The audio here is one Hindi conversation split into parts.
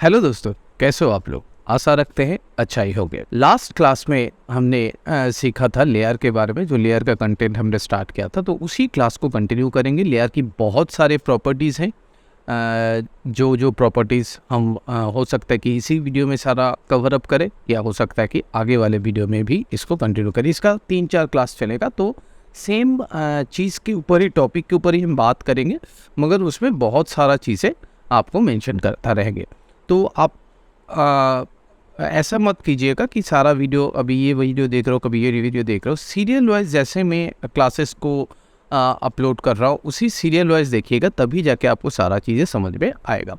हेलो दोस्तों, कैसे हो आप लोग। आशा रखते हैं अच्छा ही होगे। लास्ट क्लास में हमने सीखा था लेयर के बारे में, जो लेयर का कंटेंट हमने स्टार्ट किया था, तो उसी क्लास को कंटिन्यू करेंगे। लेयर की बहुत सारे प्रॉपर्टीज़ हैं, जो प्रॉपर्टीज़ हम हो सकता है कि इसी वीडियो में सारा कवर अप करें, या हो सकता है कि आगे वाले वीडियो में भी इसको कंटिन्यू करें। इसका 3-4 क्लास चलेगा, तो सेम चीज़ के ऊपर ही, टॉपिक के ऊपर ही हम बात करेंगे, मगर उसमें बहुत सारा चीज़ें आपको मेंशन करता रहेंगे। तो आप ऐसा मत कीजिएगा कि सारा वीडियो, अभी ये वीडियो देख रहे हो, कभी ये वीडियो देख रहे हो। सीरियल वाइज जैसे मैं क्लासेस को अपलोड कर रहा हूँ, उसी सीरियल वाइज देखिएगा, तभी जाके आपको सारा चीज़ें समझ में आएगा।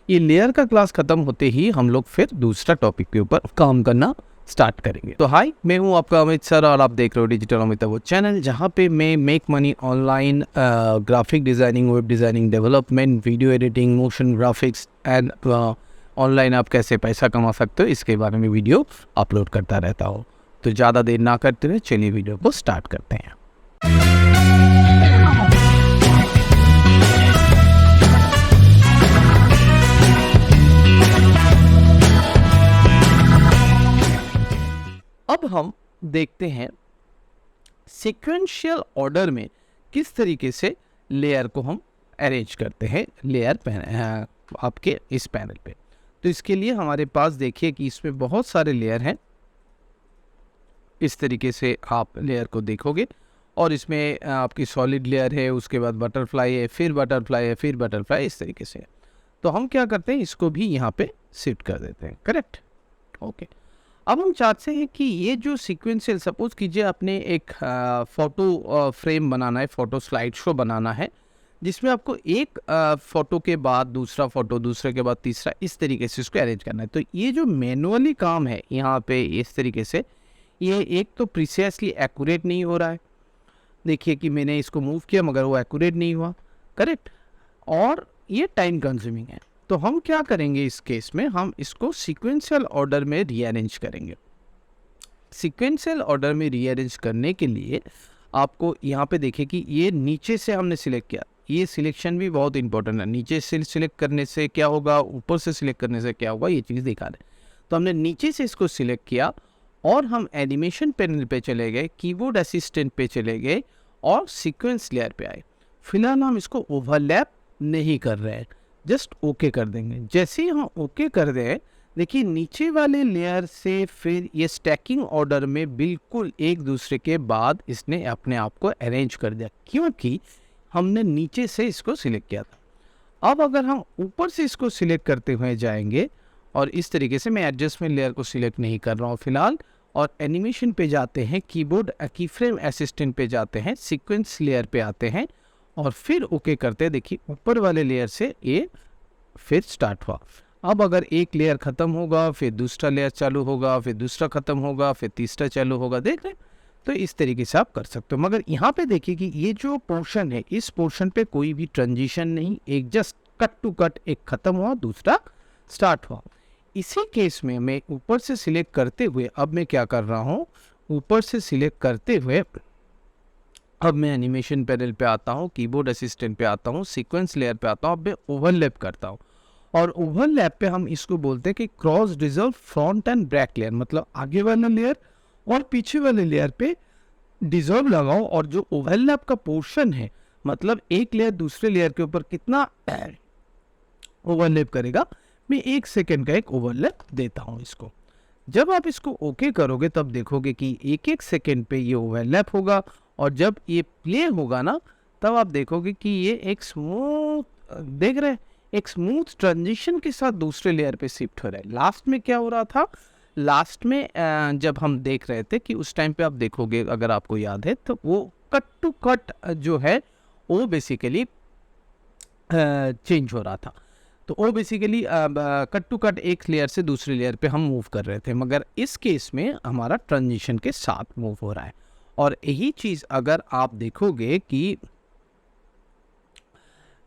ये लेयर का क्लास ख़त्म होते ही हम लोग फिर दूसरा टॉपिक के ऊपर काम करना स्टार्ट करेंगे। तो हाय, मैं हूँ आपका अमित सर, और आप देख रहे हो डिजिटल अमित वो चैनल, जहाँ पे मैं make money online, graphic designing, web designing, development, video editing, motion graphics and online आप कैसे पैसा कमा सकते हो, इसके बारे में वीडियो अपलोड करता रहता हूँ। तो ज़्यादा देर ना करते हुए चलिए वीडियो को स्टार्ट करते हैं। अब हम देखते हैं सीक्वेंशियल ऑर्डर में किस तरीके से लेयर को हम अरेंज करते हैं लेयर आपके इस पैनल पे। तो इसके लिए हमारे पास देखिए कि इसमें बहुत सारे लेयर हैं। इस तरीके से आप लेयर को देखोगे, और इसमें आपकी सॉलिड लेयर है, उसके बाद बटरफ्लाई है, फिर बटरफ्लाई है, फिर बटरफ्लाई, इस तरीके से। तो हम क्या करते हैं, इसको भी यहाँ पे शिफ्ट कर देते हैं। Correct, okay. अब हम चाहते हैं कि ये जो सीक्वेंशियल, सपोज कीजिए आपने एक फ़ोटो फ्रेम बनाना है, फ़ोटो स्लाइड शो बनाना है, जिसमें आपको एक फ़ोटो के बाद दूसरा फ़ोटो, दूसरे के बाद तीसरा, इस तरीके से इसको अरेंज करना है। तो ये जो मैनुअली काम है यहाँ पे इस तरीके से, ये एक तो प्रिसाइसली एक्यूरेट नहीं हो रहा है। देखिए कि मैंने इसको मूव किया मगर वो एक्यूरेट नहीं हुआ। करेक्ट, और ये टाइम कंज्यूमिंग है। तो हम क्या करेंगे इस केस में, हम इसको सीक्वेंशियल ऑर्डर में रीअरेंज करेंगे। सीक्वेंशियल ऑर्डर में रीअरेंज करने के लिए आपको यहाँ पे देखिए कि ये नीचे से हमने सिलेक्ट किया। ये सिलेक्शन भी बहुत इंपॉर्टेंट है। नीचे से सिलेक्ट करने से क्या होगा, ऊपर से सिलेक्ट करने से क्या होगा, ये चीज़ दिखा रहे। तो हमने नीचे से इसको सिलेक्ट किया, और हम एनिमेशन पैनल पे चले गए, कीबोर्ड असिस्टेंट पे चले गए, और सीक्वेंस लेयर पे आए। फिलहाल हम इसको ओवरलैप नहीं कर रहे हैं, जस्ट ओके कर देंगे। जैसे ही हम ओके कर दें, देखिए नीचे वाले लेयर से फिर ये स्टैकिंग ऑर्डर में बिल्कुल एक दूसरे के बाद इसने अपने आप को अरेंज कर दिया, क्योंकि हमने नीचे से इसको सिलेक्ट किया था। अब अगर हम ऊपर से इसको सिलेक्ट करते हुए जाएंगे, और इस तरीके से मैं एडजस्टमेंट लेयर को सिलेक्ट नहीं कर रहा हूँ फिलहाल, और एनिमेशन पे जाते हैं, कीबोर्ड की फ्रेम असिस्टेंट पे जाते हैं, सीक्वेंस लेयर पे आते हैं, और फिर ओके करते हैं। देखिए ऊपर वाले लेयर से ये फिर स्टार्ट हुआ। अब अगर एक लेयर ख़त्म होगा, फिर दूसरा लेयर चालू होगा, फिर दूसरा ख़त्म होगा, फिर तीसरा चालू होगा। देख रहे हैं, तो इस तरीके से आप कर सकते हो। मगर यहाँ पे देखिए कि ये जो पोर्शन है, इस पोर्शन पे कोई भी ट्रांजिशन नहीं, एक जस्ट कट टू कट, एक ख़त्म हुआ, दूसरा स्टार्ट हुआ। इसी केस में मैं ऊपर से सिलेक्ट करते हुए, अब मैं क्या कर रहा हूँ, ऊपर से सिलेक्ट करते हुए अब मैं एनिमेशन पैनल पे आता हूँ, कीबोर्ड असिस्टेंट पे आता हूँ, सीक्वेंस लेयर पे आता हूँ, अब मैं ओवरलैप करता हूँ। और ओवरलैप पे हम इसको बोलते हैं कि cross dissolve front end back layer, मतलब आगे वाला लेयर और पीछे वाले लेयर पे डिजॉल्व लगाओ, और जो ओवरलैप का पोर्शन है, मतलब एक लेयर दूसरे लेयर के ऊपर कितना ओवरलैप करेगा, मैं 1 सेकेंड का एक ओवरलैप देता हूँ इसको। जब आप इसको ओके करोगे, तब देखोगे कि 1-1 सेकेंड पे ये ओवरलैप होगा, और जब ये प्ले होगा ना, तब आप देखोगे कि ये एक स्मूथ, देख रहे हैं, एक स्मूथ ट्रांजिशन के साथ दूसरे लेयर पे शिफ्ट हो रहा है। लास्ट में क्या हो रहा था, लास्ट में जब हम देख रहे थे कि उस टाइम पे आप देखोगे, अगर आपको याद है, तो वो कट टू कट जो है वो बेसिकली चेंज हो रहा था। तो वो बेसिकली कट टू कट एक लेयर से दूसरे लेयर पे हम मूव कर रहे थे, मगर इस केस में हमारा ट्रांजिशन के साथ मूव हो रहा है। और यही चीज़ अगर आप देखोगे कि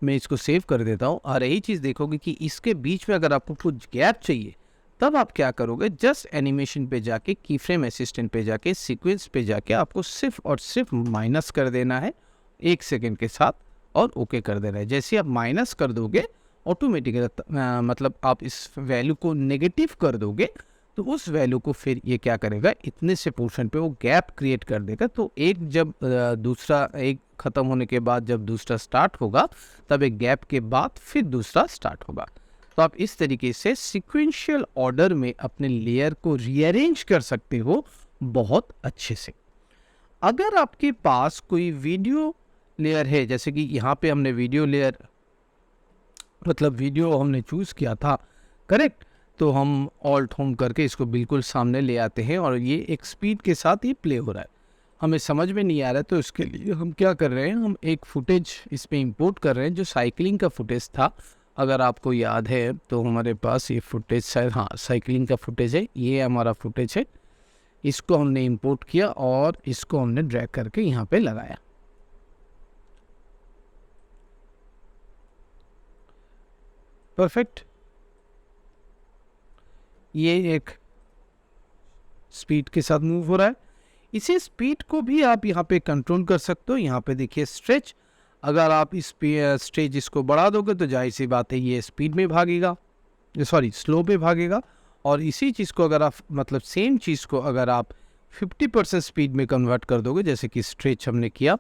मैं इसको सेव कर देता हूँ, और यही चीज़ देखोगे कि इसके बीच में अगर आपको कुछ गैप चाहिए, तब आप क्या करोगे, जस्ट एनिमेशन पे जाके, की फ्रेम असिस्टेंट पे जाके, सीक्वेंस पे जाके आपको सिर्फ और सिर्फ माइनस कर देना है 1 सेकेंड के साथ, और ओके कर देना है। जैसे आप माइनस कर दोगे, ऑटोमेटिकली मतलब आप इस वैल्यू को नेगेटिव कर दोगे तो उस वैल्यू को फिर ये क्या करेगा, इतने से पोर्शन पे वो गैप क्रिएट कर देगा। तो एक जब दूसरा एक ख़त्म होने के बाद जब दूसरा स्टार्ट होगा, तब एक गैप के बाद फिर दूसरा स्टार्ट होगा। तो आप इस तरीके से सीक्वेंशियल ऑर्डर में अपने लेयर को रीअरेंज कर सकते हो बहुत अच्छे से। अगर आपके पास कोई वीडियो लेयर है, जैसे कि यहाँ पे हमने वीडियो लेयर मतलब वीडियो हमने चूज़ किया था, करेक्ट, तो हम ऑल्ट होम करके इसको बिल्कुल सामने ले आते हैं और ये एक स्पीड के साथ ये प्ले हो रहा है। हमें समझ में नहीं आ रहा है, तो इसके लिए हम क्या कर रहे हैं, हम एक फुटेज इस पे इंपोर्ट कर रहे हैं जो साइकिलिंग का फुटेज था। अगर आपको याद है तो हमारे पास ये फुटेज शायद, हाँ, साइकिलिंग का फुटेज है, ये हमारा फुटेज है। इसको हमने इंपोर्ट किया और इसको हमने ड्रैग करके यहाँ पे लगाया। परफेक्ट। ये एक स्पीड के साथ मूव हो रहा है। इसी स्पीड को भी आप यहाँ पे कंट्रोल कर सकते हो। यहाँ पे देखिए स्ट्रेच, अगर आप इस स्ट्रेच इसको बढ़ा दोगे तो जाहिर सी बात है ये स्पीड में भागेगा, सॉरी स्लो पे भागेगा। और इसी चीज़ को अगर आप मतलब सेम चीज़ को अगर आप 50% स्पीड में कन्वर्ट कर दोगे, जैसे कि स्ट्रेच हमने किया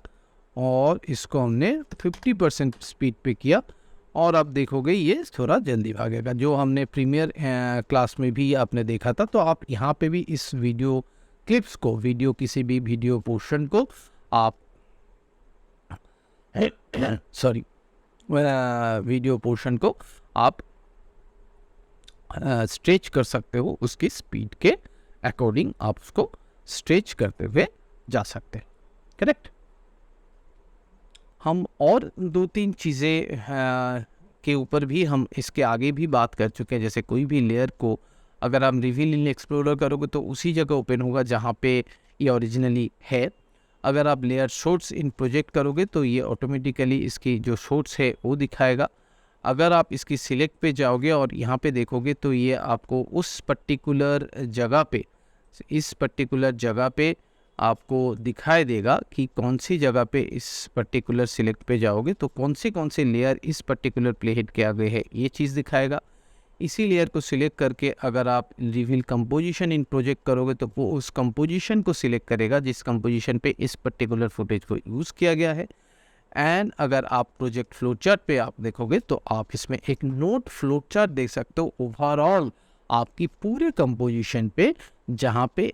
और इसको हमने 50% स्पीड पे किया, और आप देखोगे ये थोड़ा जल्दी भागेगा, जो हमने प्रीमियर क्लास में भी आपने देखा था। तो आप यहाँ पे भी इस वीडियो क्लिप्स को, किसी भी वीडियो पोर्शन को आप सॉरी वीडियो पोर्शन को आप स्ट्रेच कर सकते हो, उसकी स्पीड के अकॉर्डिंग आप उसको स्ट्रेच करते हुए जा सकते हैं, करेक्ट। हम और 2-3 चीज़ें के ऊपर भी हम इसके आगे भी बात कर चुके हैं। जैसे कोई भी लेयर को अगर आप रिवील इन एक्सप्लोरर करोगे तो उसी जगह ओपन होगा जहाँ पे ये ओरिजिनली है। अगर आप लेयर शॉर्ट्स इन प्रोजेक्ट करोगे तो ये ऑटोमेटिकली इसकी जो शॉर्ट्स है वो दिखाएगा। अगर आप इसकी सिलेक्ट पे जाओगे और यहाँ पे देखोगे तो ये आपको उस पर्टिकुलर जगह पे, इस पर्टिकुलर जगह पे आपको दिखाई देगा कि कौन सी जगह पे इस पर्टिकुलर सिलेक्ट पे जाओगे तो कौन से लेयर इस पर्टिकुलर प्लेहेड के आगे है, ये चीज़ दिखाएगा। इसी लेयर को सिलेक्ट करके अगर आप रिवील कंपोजिशन इन प्रोजेक्ट करोगे तो वो उस कंपोजिशन को सिलेक्ट करेगा जिस कंपोजिशन पे इस पर्टिकुलर फुटेज को यूज़ किया गया है। एंड अगर आप प्रोजेक्ट फ्लो चार्ट पे आप देखोगे तो आप इसमें एक नोट फ्लो चार्ट देख सकते हो ओवरऑल आपकी पूरे कंपोजिशन पे, जहाँ पे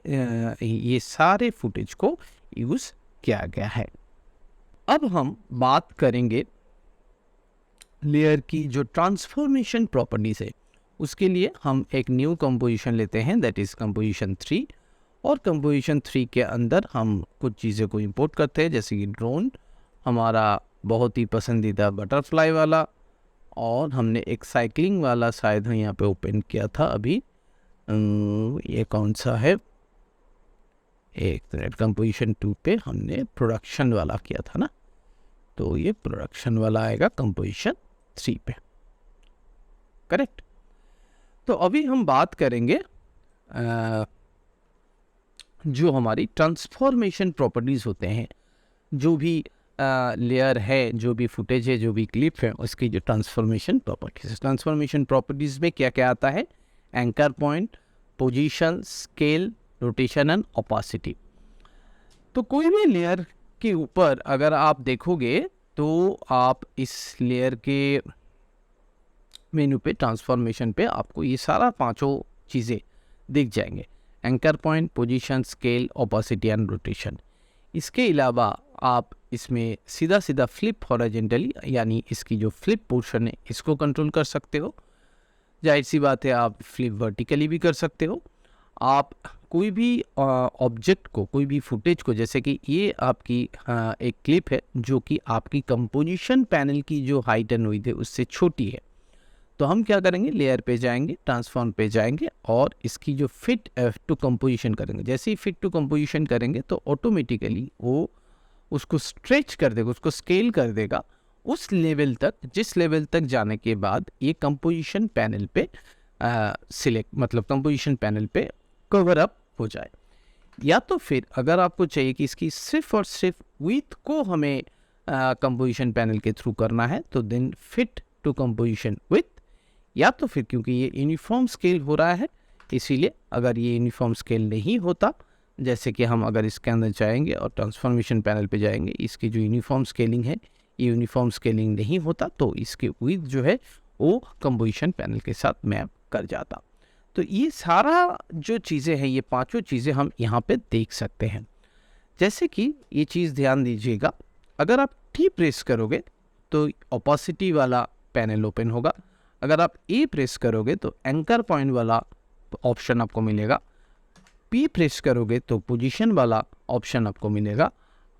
ये सारे फुटेज को यूज़ किया गया है। अब हम बात करेंगे लेयर की जो ट्रांसफॉर्मेशन प्रॉपर्टीज है, उसके लिए हम एक न्यू कंपोजिशन लेते हैं, दैट इज़ कंपोजिशन 3। और कंपोजिशन 3 के अंदर हम कुछ चीज़ें को इंपोर्ट करते हैं, जैसे कि ड्रोन, हमारा बहुत ही पसंदीदा बटरफ्लाई वाला, और हमने एक साइकिलिंग वाला शायद यहाँ पे ओपन किया था अभी, ये कौन सा है, एक मिनट, कंपोजिशन 2 पे हमने प्रोडक्शन वाला किया था ना, तो ये प्रोडक्शन वाला आएगा कंपोजिशन 3 पे, करेक्ट। तो अभी हम बात करेंगे जो हमारी ट्रांसफॉर्मेशन प्रॉपर्टीज़ होते हैं, जो भी लेयर है, जो भी फुटेज है, जो भी क्लिप है, उसकी जो ट्रांसफॉर्मेशन प्रॉपर्टीज़ में क्या क्या आता है, anchor point, position, scale, rotation and opacity. तो कोई भी लेयर के ऊपर अगर आप देखोगे तो आप इस लेयर के मेन्यू पे, ट्रांसफॉर्मेशन पे आपको ये सारा 5 चीज़ें दिख जाएंगे, anchor point, position, scale, opacity and rotation. इसके अलावा आप इसमें सीधा फ्लिप हॉरिजॉन्टली, यानी इसकी जो फ्लिप पोर्शन है इसको कंट्रोल कर सकते हो। जाहिर सी बात है आप फ्लिप वर्टिकली भी कर सकते हो। आप कोई भी ऑब्जेक्ट को, कोई भी फुटेज को, जैसे कि ये आपकी एक क्लिप है जो कि आपकी कंपोजिशन पैनल की जो हाइट एंड विड्थ है उससे छोटी है, तो हम क्या करेंगे, लेयर पे जाएंगे, ट्रांसफॉर्म पे जाएंगे और इसकी जो फिट टू कंपोजिशन करेंगे। जैसे ही फिट टू कंपोजिशन करेंगे तो ऑटोमेटिकली वो उसको स्ट्रेच कर देगा, उसको स्केल कर देगा उस लेवल तक, जिस लेवल तक जाने के बाद ये कंपोजिशन पैनल पे सिलेक्ट, मतलब कंपोजिशन पैनल पे कवर अप हो जाए। या तो फिर अगर आपको चाहिए कि इसकी सिर्फ और सिर्फ विड्थ को हमें कंपोजिशन पैनल के थ्रू करना है, तो then fit to composition with, या तो फिर क्योंकि ये यूनिफॉर्म स्केल हो रहा है इसीलिए, अगर ये यूनिफॉर्म स्केल नहीं होता, जैसे कि हम अगर इसके अंदर जाएंगे और ट्रांसफॉर्मेशन पैनल पे जाएंगे, इसकी जो यूनिफॉर्म स्केलिंग है, ये यूनिफॉर्म स्केलिंग नहीं होता तो इसके विथ जो है वो कंपोजिशन पैनल के साथ मैप कर जाता। तो ये सारा जो चीज़ें हैं, ये पांचों चीज़ें हम यहाँ पे देख सकते हैं। जैसे कि ये चीज़ ध्यान दीजिएगा, अगर आप टी प्रेस करोगे तो ओपेसिटी वाला पैनल ओपन होगा, अगर आप ए प्रेस करोगे तो एंकर पॉइंट वाला ऑप्शन आपको मिलेगा, पी प्रेस करोगे तो पोजीशन वाला ऑप्शन आपको मिलेगा,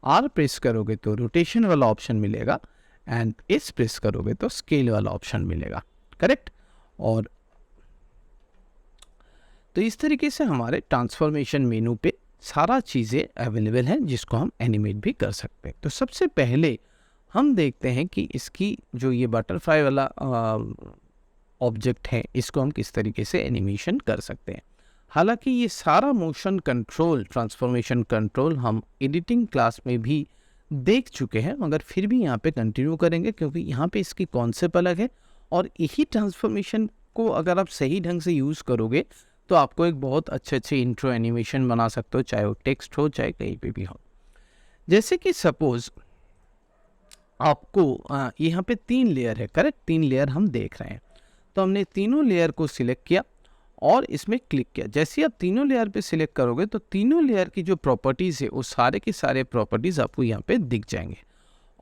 आर प्रेस करोगे तो रोटेशन वाला ऑप्शन मिलेगा, एंड एस प्रेस करोगे तो स्केल वाला ऑप्शन मिलेगा। करेक्ट। और तो इस तरीके से हमारे ट्रांसफॉर्मेशन मेनू पे सारा चीज़ें अवेलेबल हैं जिसको हम एनिमेट भी कर सकते हैं। तो सबसे पहले हम देखते हैं कि इसकी जो ये बटरफ्लाई वाला ऑब्जेक्ट है, इसको हम किस तरीके से एनिमेशन कर सकते हैं। हालांकि ये सारा मोशन कंट्रोल, ट्रांसफॉर्मेशन कंट्रोल हम एडिटिंग क्लास में भी देख चुके हैं, मगर फिर भी यहाँ पे कंटिन्यू करेंगे क्योंकि यहाँ पे इसकी कॉन्सेप्ट अलग है, और यही ट्रांसफॉर्मेशन को अगर आप सही ढंग से यूज़ करोगे तो आपको एक बहुत अच्छे इंट्रो एनिमेशन बना सकते हो, चाहे वो टेक्स्ट हो चाहे कहीं पे भी हो। जैसे कि सपोज आपको यहाँ पे 3 लेयर है, करेक्ट, 3 लेयर हम देख रहे हैं, तो हमने तीनों लेयर को सिलेक्ट किया और इसमें क्लिक किया। जैसे आप तीनों लेयर पे सिलेक्ट करोगे तो तीनों लेयर की जो प्रॉपर्टीज़ है वो सारे के सारे प्रॉपर्टीज़ आपको यहाँ पे दिख जाएंगे।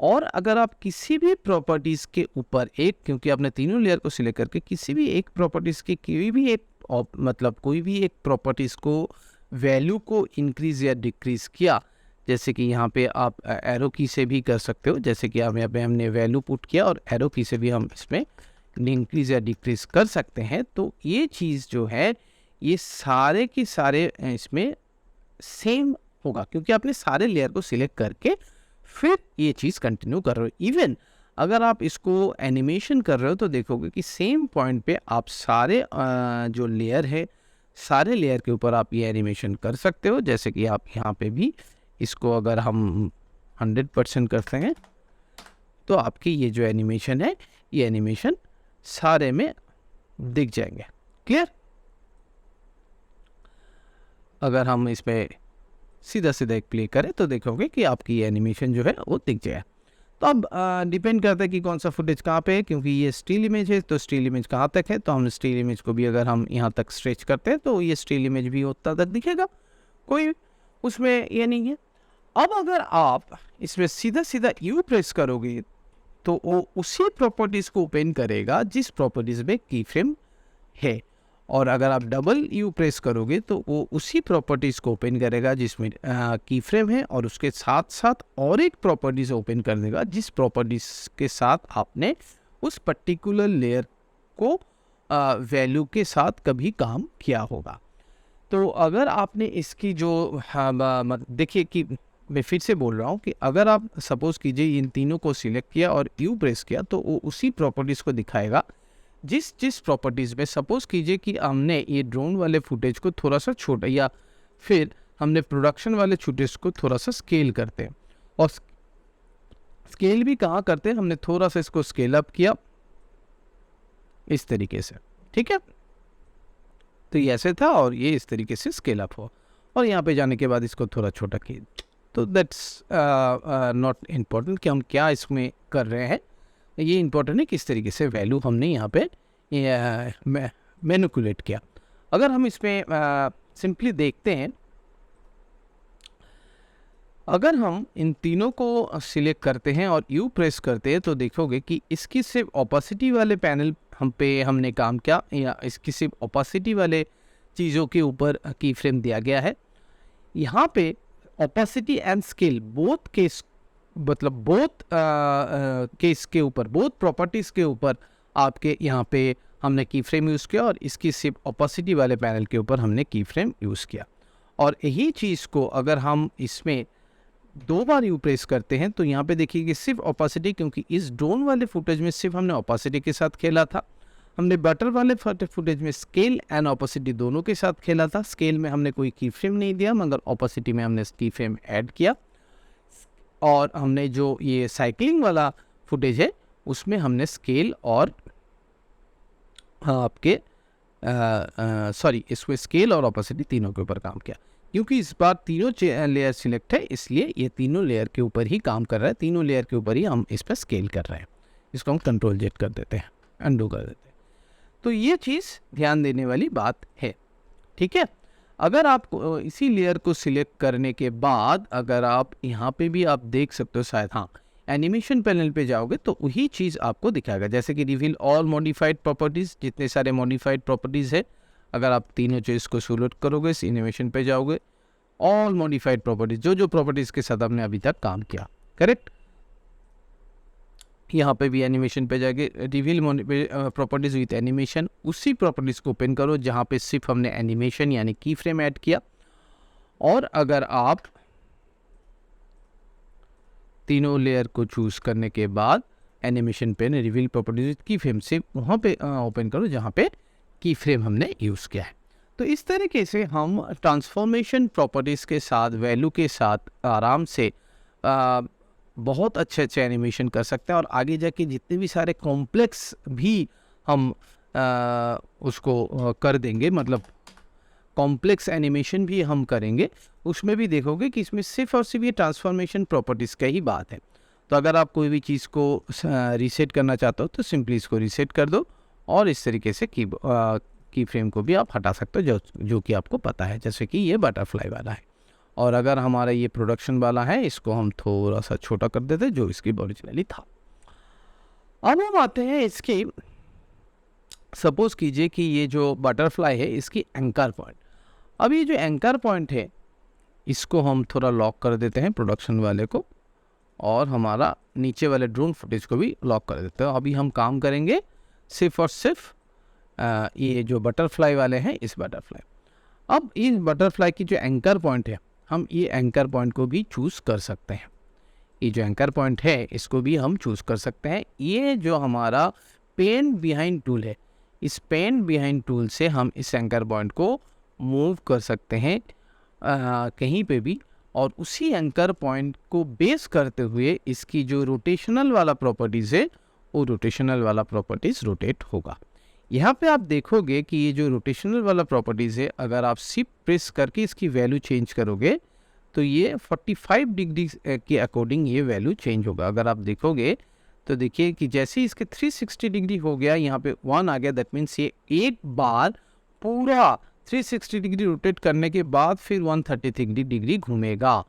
और अगर आप किसी भी प्रॉपर्टीज़ के ऊपर एक, क्योंकि आपने तीनों लेयर को सिलेक्ट करके किसी भी एक प्रॉपर्टीज़ की कोई भी एक प्रॉपर्टीज़ को वैल्यू को इंक्रीज़ या डिक्रीज़ किया, जैसे कि यहाँ पे आप एरो की से भी कर सकते हो, जैसे कि यहाँ पे हमने वैल्यू पुट किया और एरो की से भी हम इसमें इंक्रीज़ या डिक्रीज़ कर सकते हैं। तो ये चीज़ जो है ये सारे के सारे इसमें सेम होगा क्योंकि आपने सारे लेयर को सिलेक्ट करके फिर ये चीज़ कंटिन्यू कर रहे हो। इवन अगर आप इसको एनिमेशन कर रहे हो तो देखोगे कि सेम पॉइंट पे आप सारे जो लेयर है, सारे लेयर के ऊपर आप ये एनिमेशन कर सकते हो। जैसे कि आप यहाँ पे भी इसको अगर हम 100% करते हैं तो आपकी ये जो एनिमेशन है, ये एनिमेशन सारे में दिख जाएंगे। क्लियर। अगर हम इस पे सीधा एक प्ले करें तो देखोगे कि आपकी ये एनिमेशन जो है वो दिख जाए। तो अब डिपेंड करता है कि कौन सा फुटेज कहाँ पे है, क्योंकि ये स्टिल इमेज है तो स्टिल इमेज कहाँ तक है, तो हम स्टिल इमेज को भी अगर हम यहाँ तक स्ट्रेच करते हैं तो ये स्टिल इमेज भी उतना तक दिखेगा, कोई उसमें ये नहीं है। अब अगर आप इसमें सीधा यू प्रेस करोगे तो वो उसी प्रॉपर्टीज़ को ओपन करेगा जिस प्रॉपर्टीज़ में की फ्रेम है, और अगर आप डबल यू प्रेस करोगे तो वो उसी प्रॉपर्टीज़ को ओपन करेगा जिसमें की फ्रेम है, और उसके साथ साथ और एक प्रॉपर्टीज़ ओपन कर देगा जिस प्रॉपर्टीज़ के साथ आपने उस पर्टिकुलर लेयर को वैल्यू के साथ कभी काम किया होगा। तो अगर आपने इसकी जो देखिए कि मैं फिर से बोल रहा हूँ कि अगर आप सपोज़ कीजिए इन तीनों को सिलेक्ट किया और यू प्रेस किया तो वो उसी प्रॉपर्टीज़ को दिखाएगा जिस प्रॉपर्टीज़ में, सपोज़ कीजिए कि हमने ये ड्रोन वाले फुटेज को थोड़ा सा छोटा, या फिर हमने प्रोडक्शन वाले फुटेज को थोड़ा सा स्केल करते हैं, और स्केल भी कहाँ करते हैं, हमने थोड़ा सा इसको स्केल अप किया इस तरीके से, ठीक है। तो ये ऐसे था और ये इस तरीके से स्केल अप हो, और यहाँ पे जाने के बाद इसको थोड़ा छोटा किया। तो दैट्स नॉट इम्पोर्टेंट कि हम क्या इसमें कर रहे हैं, ये इम्पोर्टेंट है किस तरीके से वैल्यू हमने यहाँ पे मैनिपुलेट किया। अगर हम इसमें सिंपली देखते हैं, अगर हम इन तीनों को सिलेक्ट करते हैं और यू प्रेस करते हैं तो देखोगे कि इसकी सिर्फ ओपेसिटी वाले पैनल हमने काम किया, या इसकी सिर्फ ओपेसिटी वाले चीज़ों के ऊपर की फ्रेम दिया गया है। यहाँ पे opacity and scale both case, मतलब बोथ केस के ऊपर, बोथ प्रॉपर्टीज़ के ऊपर आपके यहाँ पे हमने की फ्रेम यूज़ किया, और इसकी सिर्फ ओपेसिटी वाले पैनल के ऊपर हमने की फ्रेम यूज़ किया। और यही चीज़ को अगर हम इसमें 2 बार यू प्रेस करते हैं तो यहाँ पे देखिए कि सिर्फ ओपेसिटी, क्योंकि इस ड्रोन वाले फुटेज में सिर्फ हमने ओपेसिटी के साथ खेला था, हमने बटर वाले फुटेज में स्केल एंड ओपेसिटी दोनों के साथ खेला था। स्केल में हमने कोई की फ्रेम नहीं दिया, मगर ओपेसिटी में हमने की फ्रेम ऐड किया, और हमने जो ये साइकिलिंग वाला फुटेज है उसमें हमने स्केल और आपके इसमें स्केल और ऑपोसिटी तीनों के ऊपर काम किया। क्योंकि इस बार तीनों लेयर सिलेक्ट है, इसलिए ये तीनों लेयर के ऊपर ही काम कर रहा है, तीनों लेयर के ऊपर ही हम इस पर स्केल कर रहे हैं। इसको हम कंट्रोल जेड कर देते हैं, अंडू कर देते हैं। तो ये चीज़ ध्यान देने वाली बात है, ठीक है। अगर आप इसी लेयर को सिलेक्ट करने के बाद अगर आप यहाँ पे भी आप देख सकते हो शायद, हाँ, एनिमेशन पैनल पे जाओगे तो वही चीज़ आपको दिखाएगा, जैसे कि रिवील ऑल मॉडिफाइड प्रॉपर्टीज़, जितने सारे मॉडिफाइड प्रॉपर्टीज़ है, अगर आप तीनों चीज़ को सिलेक्ट करोगे, इस एनिमेशन पे जाओगे, ऑल मॉडिफाइड प्रॉपर्टीज़, जो प्रॉपर्टीज़ के साथ हमने अभी तक काम किया, करेक्ट। यहाँ पे भी एनिमेशन पे जाके रिवील प्रॉपर्टीज़ विथ एनिमेशन, उसी प्रॉपर्टीज़ को ओपन करो जहाँ पे सिर्फ हमने एनिमेशन यानी की फ्रेम ऐड किया। और अगर आप तीनों लेयर को चूज़ करने के बाद एनिमेशन पे रिवील प्रॉपर्टीज विथ की फ्रेम से वहाँ पे ओपन करो जहाँ पे की फ्रेम हमने यूज़ किया है। तो इस तरीके से हम ट्रांसफॉर्मेशन प्रॉपर्टीज़ के साथ, वैल्यू के साथ आराम से बहुत अच्छे एनिमेशन कर सकते हैं। और आगे जाके जितने भी सारे कॉम्प्लेक्स भी हम उसको कर देंगे, मतलब कॉम्प्लेक्स एनिमेशन भी हम करेंगे, उसमें भी देखोगे कि इसमें सिर्फ और सिर्फ ये ट्रांसफॉर्मेशन प्रॉपर्टीज़ का ही बात है। तो अगर आप कोई भी चीज़ को रीसेट करना चाहते हो तो सिंपली इसको रीसेट कर दो और इस तरीके से की फ्रेम को भी आप हटा सकते हो, जो कि आपको पता है, जैसे कि ये बटरफ्लाई वाला है। और अगर हमारा ये प्रोडक्शन वाला है, इसको हम थोड़ा सा छोटा कर देते जो इसकी ओरिजिनली था। अब हम आते हैं इसकी, सपोज कीजिए कि ये जो बटरफ्लाई है इसकी एंकर पॉइंट। अब ये जो एंकर पॉइंट है इसको हम थोड़ा लॉक कर देते हैं प्रोडक्शन वाले को, और हमारा नीचे वाले ड्रोन फुटेज को भी लॉक कर देते हैं। अभी हम काम करेंगे सिर्फ और सिर्फ ये जो बटरफ्लाई वाले हैं, इस बटरफ्लाई। अब इस बटरफ्लाई की जो एंकर पॉइंट है, हम ये एंकर पॉइंट को भी चूज़ कर सकते हैं। ये जो एंकर पॉइंट है इसको भी हम चूज़ कर सकते हैं। ये जो हमारा पेन बिहाइंड टूल है, इस पेन बिहाइंड टूल से हम इस एंकर पॉइंट को मूव कर सकते हैं कहीं पे भी, और उसी एंकर पॉइंट को बेस करते हुए इसकी जो रोटेशनल वाला प्रॉपर्टीज़ है, वो रोटेशनल वाला प्रॉपर्टीज़ रोटेट होगा। यहाँ पे आप देखोगे कि ये जो रोटेशनल वाला प्रॉपर्टीज़ है, अगर आप शिफ्ट प्रेस करके इसकी वैल्यू चेंज करोगे तो ये 45 डिग्री के अकॉर्डिंग ये वैल्यू चेंज होगा। अगर आप देखोगे तो देखिए कि जैसे इसके 360 डिग्री हो गया, यहाँ पे 1 आ गया, दैट मीन्स ये एक बार पूरा 360 डिग्री रोटेट करने के बाद फिर 133 डिग्री घूमेगा।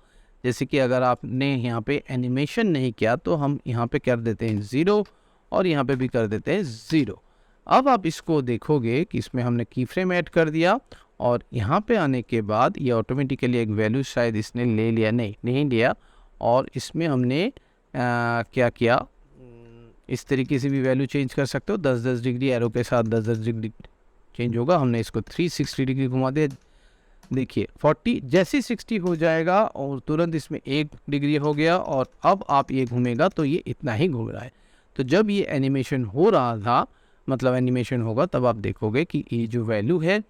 जैसे कि अगर आपने यहाँ पे एनिमेशन नहीं किया तो हम यहाँ पे कर देते हैं 0 और यहाँ पे भी कर देते हैं 0। अब आप इसको देखोगे कि इसमें हमने की फ्रेम ऐड कर दिया, और यहाँ पे आने के बाद ये ऑटोमेटिकली एक वैल्यू शायद इसने ले लिया, नहीं लिया, और इसमें हमने क्या किया, इस तरीके से भी वैल्यू चेंज कर सकते हो। 10-10 डिग्री एरो के साथ 10-10 डिग्री चेंज होगा। हमने इसको 360 डिग्री घुमा दिया, देखिए 40 जैसे 60 हो जाएगा और तुरंत इसमें 1 डिग्री हो गया, और अब आप ये घूमेगा तो ये इतना ही घूम रहा है। तो जब ये एनिमेशन हो रहा था, मतलब एनिमेशन होगा, तब आप देखोगे कि ये जो वैल्यू है,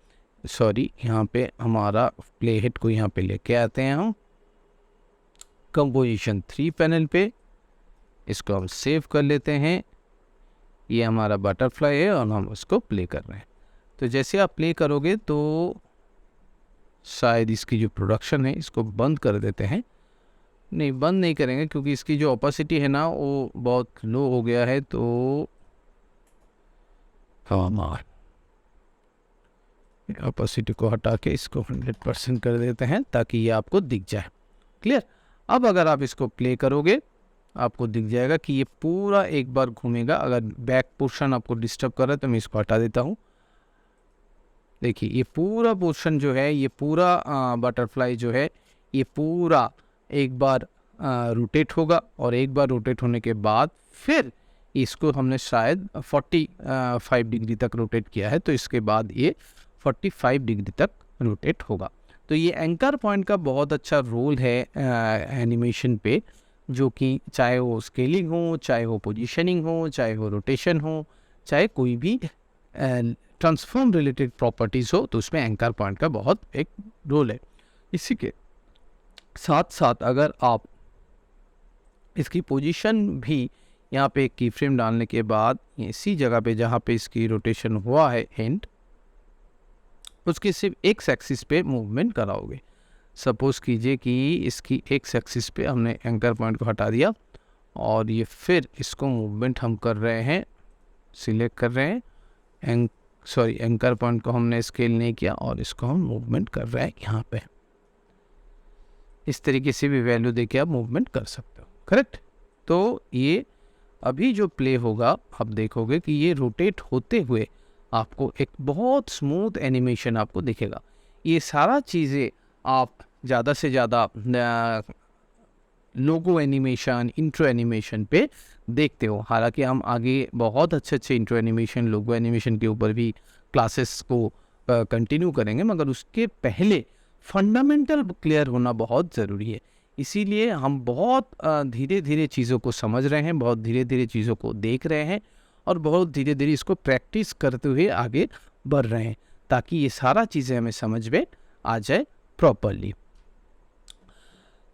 सॉरी यहाँ पे हमारा प्ले हेड को यहाँ पे लेके आते हैं हम कंपोजिशन 3 पैनल पे, इसको हम सेव कर लेते हैं। ये हमारा बटरफ्लाई है और हम उसको प्ले कर रहे हैं। तो जैसे आप प्ले करोगे तो शायद इसकी जो प्रोडक्शन है इसको बंद कर देते हैं, नहीं बंद नहीं करेंगे क्योंकि इसकी जो ऑपेसिटी है ना वो बहुत लो हो गया है। तो हाँ, ऑपेसिटी को हटा के इसको 100% कर देते हैं ताकि ये आपको दिख जाए। क्लियर। अब अगर आप इसको प्ले करोगे आपको दिख जाएगा कि ये पूरा एक बार घूमेगा। अगर बैक पोर्शन आपको डिस्टर्ब कर रहा है तो मैं इसको हटा देता हूँ। देखिए ये पूरा पोर्शन जो है, ये पूरा बटरफ्लाई जो है, ये पूरा एक बार रोटेट होगा, और एक बार रोटेट होने के बाद फिर इसको हमने शायद 45 डिग्री तक रोटेट किया है, तो इसके बाद ये 45 डिग्री तक रोटेट होगा। तो ये एंकर पॉइंट का बहुत अच्छा रोल है एनिमेशन पे, जो कि चाहे वो स्केलिंग हो, चाहे वो पोजीशनिंग हो, चाहे वो रोटेशन हो, चाहे कोई भी ट्रांसफॉर्म रिलेटेड प्रॉपर्टीज़ हो, तो उसमें एंकर पॉइंट का बहुत एक रोल है। इसी के साथ साथ अगर आप इसकी पोजीशन भी यहाँ पे एक की फ्रेम डालने के बाद इसी जगह पे जहाँ पे इसकी रोटेशन हुआ है एंड, उसके सिर्फ एक्स एक्सिस पे मूवमेंट कराओगे। सपोज कीजिए कि इसकी एक्स एक्सिस पे हमने एंकर पॉइंट को हटा दिया और ये फिर इसको मूवमेंट हम कर रहे हैं, सिलेक्ट कर रहे हैं, एंकर पॉइंट को हमने स्केल नहीं किया और इसको हम मूवमेंट कर रहे हैं यहाँ पे। इस तरीके से भी वैल्यू देके आप मूवमेंट कर सकते हो, करेक्ट। तो ये अभी जो प्ले होगा आप देखोगे कि ये रोटेट होते हुए आपको एक बहुत स्मूथ एनिमेशन आपको दिखेगा। ये सारा चीज़ें आप ज़्यादा से ज़्यादा लोगो एनिमेशन, इंट्रो एनिमेशन पे देखते हो। हालांकि हम आगे बहुत अच्छे इंट्रो एनिमेशन, लोगो एनिमेशन के ऊपर भी क्लासेस को कंटिन्यू करेंगे, मगर उसके पहले फंडामेंटल क्लियर होना बहुत ज़रूरी है। इसीलिए हम बहुत धीरे धीरे चीज़ों को समझ रहे हैं, बहुत धीरे धीरे चीज़ों को देख रहे हैं और बहुत धीरे धीरे इसको प्रैक्टिस करते हुए आगे बढ़ रहे हैं, ताकि ये सारा चीज़ें हमें समझ में आ जाए प्रॉपरली।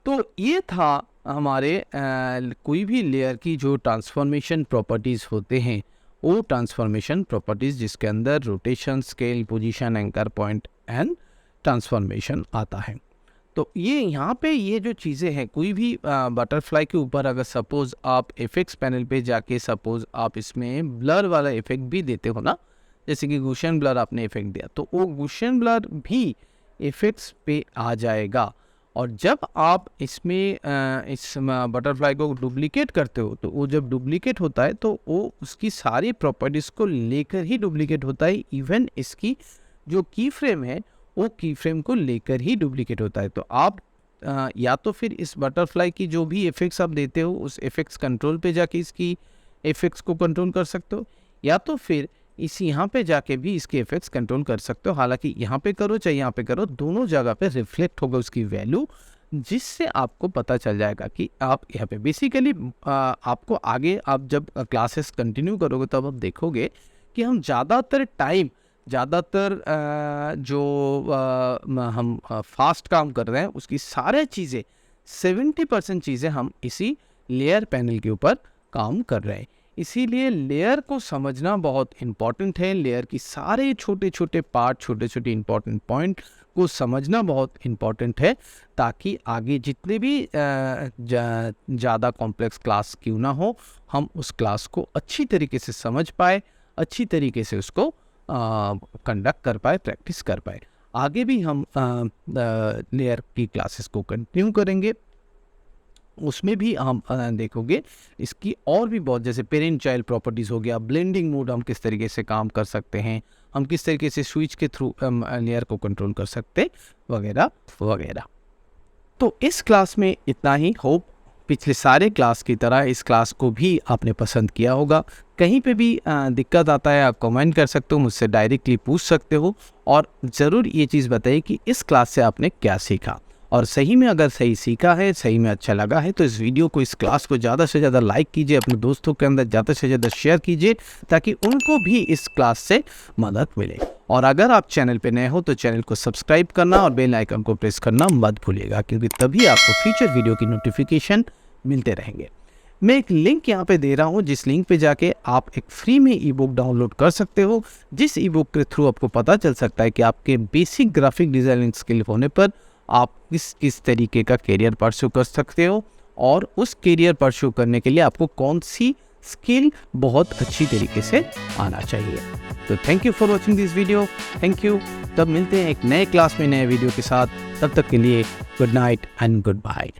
तो ये था हमारे कोई भी लेयर की जो ट्रांसफॉर्मेशन प्रॉपर्टीज़ होते हैं, वो ट्रांसफॉर्मेशन प्रॉपर्टीज़ जिसके अंदर rotation, scale, position, anchor point and transformation आता है। तो ये यहाँ पे ये जो चीज़ें हैं, कोई भी बटरफ्लाई के ऊपर अगर सपोज़ आप इफेक्ट्स पैनल पे जाके सपोज़ आप इसमें ब्लर वाला इफेक्ट भी देते हो ना, जैसे कि गॉसियन ब्लर आपने इफेक्ट दिया, तो वो गॉसियन ब्लर भी इफेक्ट्स पे आ जाएगा। और जब आप इसमें इस बटरफ्लाई को डुप्लीकेट करते हो, तो वो जब डुप्लीकेट होता है तो वो उसकी सारी प्रॉपर्टीज़ को लेकर ही डुप्लीकेट होता है। इवन इसकी जो की फ्रेम है वो की फ्रेम को लेकर ही डुप्लीकेट होता है। तो आप या तो फिर इस बटरफ्लाई की जो भी इफ़ेक्ट्स आप देते हो उस इफ़ेक्ट्स कंट्रोल पे जाके इसकी इफ़ेक्ट्स को कंट्रोल कर सकते हो, या तो फिर इस यहाँ पे जाके भी इसके इफ़ेक्ट्स कंट्रोल कर सकते हो। हालांकि यहाँ पे करो चाहे यहाँ पे करो, दोनों जगह पे रिफ्लेक्ट होगा उसकी वैल्यू, जिससे आपको पता चल जाएगा कि आप यहाँ पे बेसिकली आपको आगे आप जब क्लासेस कंटिन्यू करोगे तब आप देखोगे कि हम ज़्यादातर जो हम फास्ट काम कर रहे हैं उसकी सारे चीज़ें 70% चीज़ें हम इसी लेयर पैनल के ऊपर काम कर रहे हैं। इसीलिए लेयर को समझना बहुत इम्पॉर्टेंट है। लेयर की सारे छोटे छोटे पार्ट, छोटे छोटे इम्पॉर्टेंट पॉइंट को समझना बहुत इम्पॉर्टेंट है, ताकि आगे जितने भी ज़्यादा कॉम्प्लेक्स क्लास क्यों ना हो, हम उस क्लास को अच्छी तरीके से समझ पाए, अच्छी तरीके से उसको कंडक्ट कर पाए, प्रैक्टिस कर पाए। आगे भी हम लेयर की क्लासेस को कंटिन्यू करेंगे, उसमें भी हम देखोगे इसकी और भी बहुत, जैसे पेरेंट चाइल्ड प्रॉपर्टीज़ हो गया, ब्लेंडिंग मोड हम किस तरीके से काम कर सकते हैं, हम किस तरीके से स्विच के थ्रू लेयर को कंट्रोल कर सकते वगैरह वगैरह। तो इस क्लास में इतना ही। होप पिछले सारे क्लास की तरह इस क्लास को भी आपने पसंद किया होगा। कहीं पे भी दिक्कत आता है आप कमेंट कर सकते हो, मुझसे डायरेक्टली पूछ सकते हो, और ज़रूर ये चीज़ बताइए कि इस क्लास से आपने क्या सीखा। और सही में अगर सही सीखा है, सही में अच्छा लगा है, तो इस वीडियो को, इस क्लास को ज़्यादा से ज़्यादा लाइक कीजिए, अपने दोस्तों के अंदर ज़्यादा से ज़्यादा शेयर कीजिए, ताकि उनको भी इस क्लास से मदद मिले। और अगर आप चैनल पे नए हो तो चैनल को सब्सक्राइब करना और बेल आइकन को प्रेस करना मत भूलिएगा, क्योंकि तभी आपको फ्यूचर वीडियो की नोटिफिकेशन मिलते रहेंगे। मैं एक लिंक यहाँ पे दे रहा हूँ, जिस लिंक पे जाके आप एक फ्री में ई बुक डाउनलोड कर सकते हो, जिस ई बुक के थ्रू आपको पता चल सकता है कि आपके बेसिक ग्राफिक डिज़ाइनिंग स्किल होने पर आप किस तरीके का करियर परस्यू कर सकते हो, और उस करियर परस्यू करने के लिए आपको कौन सी स्किल बहुत अच्छी तरीके से आना चाहिए। तो thank you for watching this video. Thank you. तब मिलते हैं एक नए क्लास में नए वीडियो के साथ। तब तक के लिए good night and good bye.